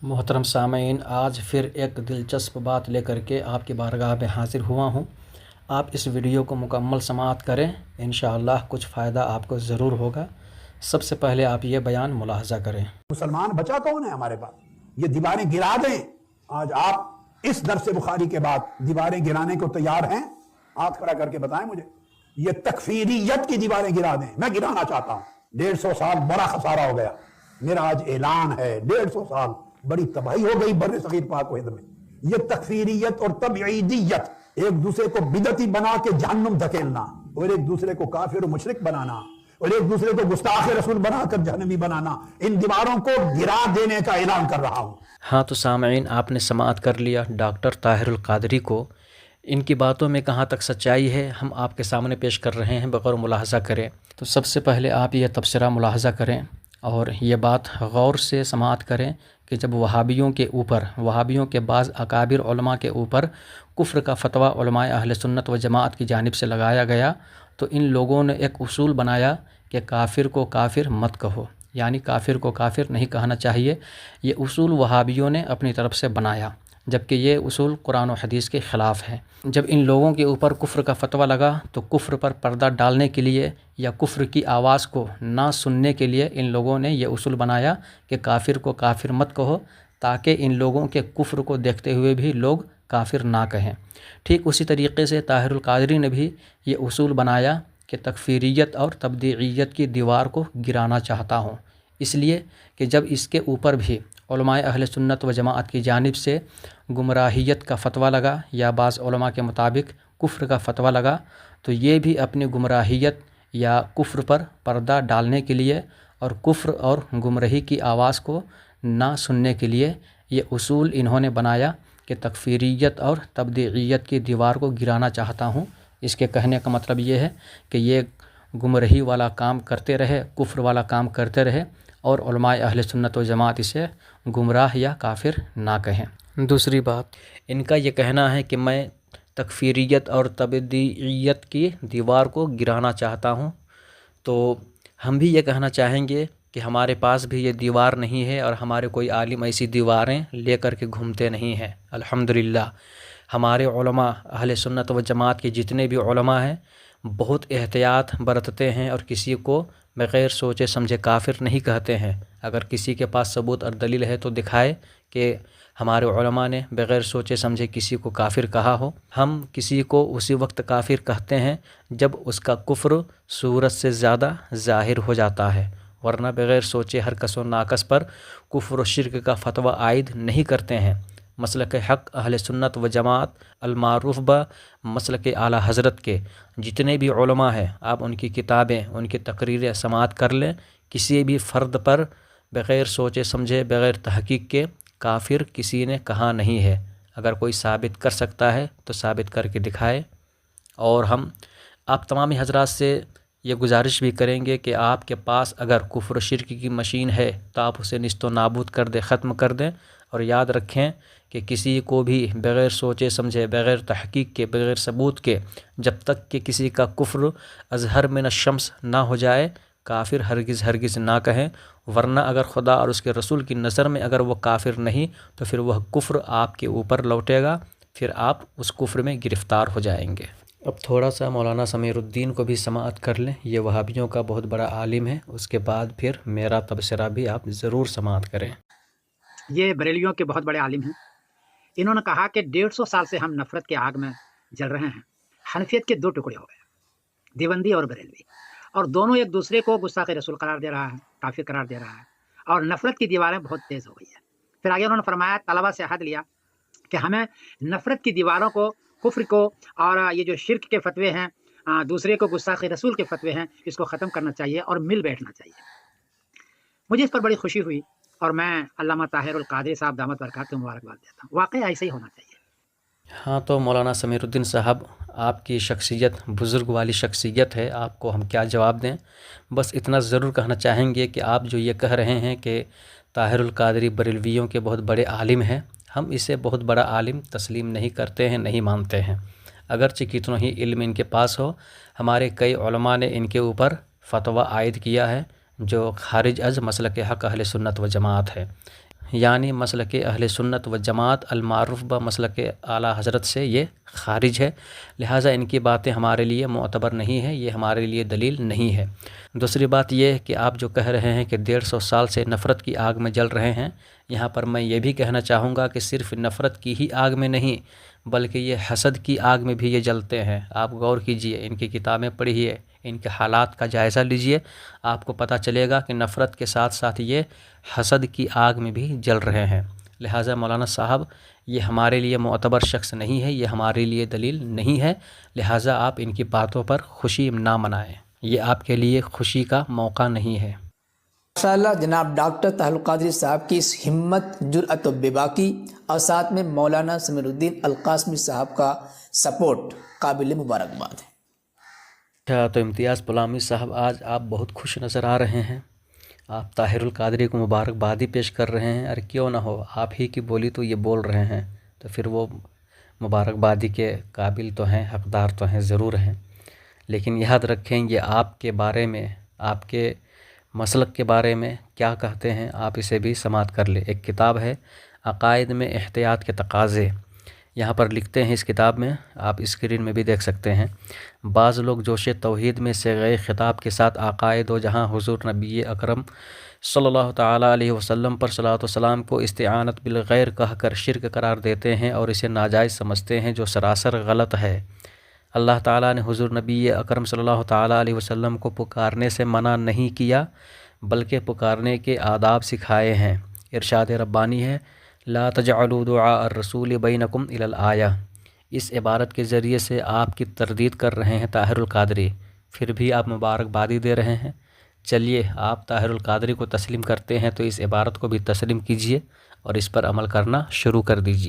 محترم سامعین، آج پھر ایک دلچسپ بات لے کر کے آپ کی بارگاہ میں حاضر ہوا ہوں۔ آپ اس ویڈیو کو مکمل سماعت کریں، انشاءاللہ کچھ فائدہ آپ کو ضرور ہوگا۔ سب سے پہلے آپ یہ بیان ملاحظہ کریں۔ مسلمان بچا کون ہے ہمارے پاس؟ یہ دیواریں گرا دیں۔ آج آپ اس درس بخاری کے بعد دیواریں گرانے کو تیار ہیں؟ ہاتھ کھڑا کر کے بتائیں مجھے۔ یہ تکفیریت کی دیواریں گرا دیں، میں گرانا چاہتا ہوں۔ 150 سال بڑا خسارہ ہو گیا، میرا آج اعلان ہے، 150 سال بڑی تباہی ہو گئی بر صغیر پاک و ہند میں۔ یہ تکفیریت اور تبعیدیت، ایک دوسرے کو بدعتی بنا کے جہنم دھکیلنا اور ایک دوسرے کو کافر و مشرک بنانا اور ایک دوسرے کو گستاخ رسول بنا کر جہنمی بنانا، ان دیواروں کو گرا دینے کا اعلان کر رہا ہوں۔ ہاں تو سامعین، آپ نے سماعت کر لیا ڈاکٹر طاہر القادری کو۔ ان کی باتوں میں کہاں تک سچائی ہے ہم آپ کے سامنے پیش کر رہے ہیں، بغور ملاحظہ کریں۔ تو سب سے پہلے آپ یہ تبصرہ ملاحظہ کریں اور یہ بات غور سے سماعت کریں کہ جب وہابیوں کے بعض اکابر علماء کے اوپر کفر کا فتویٰ علماء اہل سنت و جماعت کی جانب سے لگایا گیا تو ان لوگوں نے ایک اصول بنایا کہ کافر کو کافر مت کہو، یعنی کافر کو کافر نہیں کہنا چاہیے۔ یہ اصول وہابیوں نے اپنی طرف سے بنایا، جبکہ یہ اصول قرآن و حدیث کے خلاف ہے۔ جب ان لوگوں کے اوپر کفر کا فتویٰ لگا تو کفر پر پردہ ڈالنے کے لیے یا کفر کی آواز کو نہ سننے کے لیے ان لوگوں نے یہ اصول بنایا کہ کافر کو کافر مت کہو، تاکہ ان لوگوں کے کفر کو دیکھتے ہوئے بھی لوگ کافر نہ کہیں۔ ٹھیک اسی طریقے سے طاہر القادری نے بھی یہ اصول بنایا کہ تکفیریت اور تبدیعیت کی دیوار کو گرانا چاہتا ہوں، اس لیے کہ جب اس کے اوپر بھی علماء اہل سنت و جماعت کی جانب سے گمراہیت کا فتویٰ لگا یا بعض علماء کے مطابق کفر کا فتویٰ لگا تو یہ بھی اپنی گمراہیت یا کفر پر پردہ ڈالنے کے لیے اور کفر اور گمراہی کی آواز کو نہ سننے کے لیے یہ اصول انہوں نے بنایا کہ تکفیریت اور تبدیعیت کی دیوار کو گرانا چاہتا ہوں۔ اس کے کہنے کا مطلب یہ ہے کہ یہ گمراہی والا کام کرتے رہے، کفر والا کام کرتے رہے اور علماء اہل سنت و جماعت اسے گمراہ یا کافر نہ کہیں۔ دوسری بات، ان کا یہ کہنا ہے کہ میں تکفیریت اور تبدیعیت کی دیوار کو گرانا چاہتا ہوں، تو ہم بھی یہ کہنا چاہیں گے کہ ہمارے پاس بھی یہ دیوار نہیں ہے اور ہمارے کوئی عالم ایسی دیواریں لے کر کے گھومتے نہیں ہیں۔ الحمدللہ ہمارے علماء اہل سنت و جماعت کے جتنے بھی علماء ہیں بہت احتیاط برتتے ہیں اور کسی کو بغیر سوچے سمجھے کافر نہیں کہتے ہیں۔ اگر کسی کے پاس ثبوت اور دلیل ہے تو دکھائے کہ ہمارے علماء نے بغیر سوچے سمجھے کسی کو کافر کہا ہو۔ ہم کسی کو اسی وقت کافر کہتے ہیں جب اس کا کفر صورت سے زیادہ ظاہر ہو جاتا ہے، ورنہ بغیر سوچے ہر کس و ناکس پر کفر و شرک کا فتویٰ عائد نہیں کرتے ہیں۔ مسلک حق اہل سنت و جماعت المعروف با مسلک اعلیٰ حضرت کے جتنے بھی علماء ہیں، آپ ان کی کتابیں، ان کی تقریریں سماعت کر لیں۔ کسی بھی فرد پر بغیر سوچے سمجھے، بغیر تحقیق کے کافر کسی نے کہا نہیں ہے۔ اگر کوئی ثابت کر سکتا ہے تو ثابت کر کے دکھائے۔ اور ہم آپ تمام حضرات سے یہ گزارش بھی کریں گے کہ آپ کے پاس اگر کفر و شرک کی مشین ہے تو آپ اسے نیست و نابود کر دیں، ختم کر دیں، اور یاد رکھیں کہ کسی کو بھی بغیر سوچے سمجھے، بغیر تحقیق کے، بغیر ثبوت کے، جب تک کہ کسی کا کفر اظہر من الشمس نہ ہو جائے، کافر ہرگز نہ کہیں، ورنہ اگر خدا اور اس کے رسول کی نظر میں اگر وہ کافر نہیں تو پھر وہ کفر آپ کے اوپر لوٹے گا، پھر آپ اس کفر میں گرفتار ہو جائیں گے۔ اب تھوڑا سا مولانا سمیر الدین کو بھی سماعت کر لیں، یہ وہابیوں کا بہت بڑا عالم ہے، اس کے بعد پھر میرا تبصرہ بھی آپ ضرور سماعت کریں۔ یہ بریلیوں کے بہت بڑے عالم ہیں۔ انہوں نے کہا کہ 150 سال سے ہم نفرت کے آگ میں جل رہے ہیں۔ حنفیت کے 2 ٹکڑے ہو گئے، دیوبندی اور بریلوی، اور دونوں ایک دوسرے کو گستاخ رسول قرار دے رہا ہے، کافر قرار دے رہا ہے، اور نفرت کی دیواریں بہت تیز ہو گئی ہے۔ پھر آگے انہوں نے فرمایا، طلبہ سے عہد لیا کہ ہمیں نفرت کی دیواروں کو، کفر کو، اور یہ جو شرک کے فتوے ہیں، دوسرے کو گستاخ رسول کے فتوے ہیں، اس کو ختم کرنا چاہیے اور مل بیٹھنا چاہیے۔ مجھے اس پر بڑی خوشی ہوئی اور میں علامہ طاہر القادری صاحب دامت برکاتہ مبارکباد دیتا ہوں۔ واقعی ایسے ہی ہونا چاہیے۔ ہاں تو مولانا سمیر الدین صاحب، آپ کی شخصیت بزرگ والی شخصیت ہے، آپ کو ہم کیا جواب دیں۔ بس اتنا ضرور کہنا چاہیں گے کہ آپ جو یہ کہہ رہے ہیں کہ طاہر القادری بریلویوں کے بہت بڑے عالم ہیں، ہم اسے بہت بڑا عالم تسلیم نہیں کرتے ہیں، نہیں مانتے ہیں۔ اگرچہ کتنا ہی علم ان کے پاس ہو، ہمارے کئی علماء نے ان کے اوپر فتویٰ عائد کیا ہے جو خارج از مسلک حق اہل سنت و جماعت ہے۔ یعنی مسلک اہل سنت و جماعت المعروف بمسلک اعلیٰ حضرت سے یہ خارج ہے، لہٰذا ان کی باتیں ہمارے لیے معتبر نہیں ہے، یہ ہمارے لیے دلیل نہیں ہے۔ دوسری بات یہ ہے کہ آپ جو کہہ رہے ہیں کہ 150 سال سے نفرت کی آگ میں جل رہے ہیں، یہاں پر میں یہ بھی کہنا چاہوں گا کہ صرف نفرت کی ہی آگ میں نہیں بلکہ یہ حسد کی آگ میں بھی یہ جلتے ہیں۔ آپ غور کیجئے، ان کی کتابیں پڑھیے، ان کے حالات کا جائزہ لیجئے، آپ کو پتہ چلے گا کہ نفرت کے ساتھ ساتھ یہ حسد کی آگ میں بھی جل رہے ہیں۔ لہٰذا مولانا صاحب یہ ہمارے لیے معتبر شخص نہیں ہے، یہ ہمارے لیے دلیل نہیں ہے، لہٰذا آپ ان کی باتوں پر خوشی نہ منائیں، یہ آپ کے لیے خوشی کا موقع نہیں ہے۔ ماشاءاللہ جناب ڈاکٹر طاہر القادری صاحب کی اس ہمت، جرأت و بے باکی اور ساتھ میں مولانا سمیر الدین القاسمی صاحب کا سپورٹ قابل مبارکباد ہے۔ اچھا، تو امتیاز غلامی صاحب آج آپ بہت خوش نظر آ رہے ہیں، آپ طاہر القادری کو مبارکبادی پیش کر رہے ہیں، ارے کیوں نہ ہو، آپ ہی کی بولی تو یہ بول رہے ہیں تو پھر وہ مبارکبادی کے قابل تو ہیں، حقدار تو ہیں، ضرور ہیں، لیکن یاد رکھیں یہ آپ کے بارے میں، آپ کے مسلک کے بارے میں کیا کہتے ہیں، آپ اسے بھی سماعت کر لیں۔ ایک کتاب ہے عقائد میں احتیاط کے تقاضے، یہاں پر لکھتے ہیں اس کتاب میں، آپ اسکرین میں بھی دیکھ سکتے ہیں، بعض لوگ جوش توحید میں صیغہ خطاب کے ساتھ عقائد و جہاں حضور نبی اکرم صلی اللہ تعالیٰ علیہ وسلم پر صلاۃ و سلام کو استعانت بالغیر کہہ کر شرک قرار دیتے ہیں اور اسے ناجائز سمجھتے ہیں، جو سراسر غلط ہے۔ اللہ تعالیٰ نے حضور نبی اکرم صلی اللہ تعالیٰ علیہ وسلم کو پکارنے سے منع نہیں کیا بلکہ پکارنے کے آداب سکھائے ہیں۔ ارشاد ربانی ہے، لا تجعلوا دعاء الرسول بینکم الی الآیہ۔ اس عبارت کے ذریعے سے آپ کی تردید کر رہے ہیں طاہر القادری، پھر بھی آپ مبارکبادی دے رہے ہیں۔ چلیے، آپ طاہر القادری کو تسلیم کرتے ہیں تو اس عبارت کو بھی تسلیم کیجئے اور اس پر عمل کرنا شروع کر دیجئے۔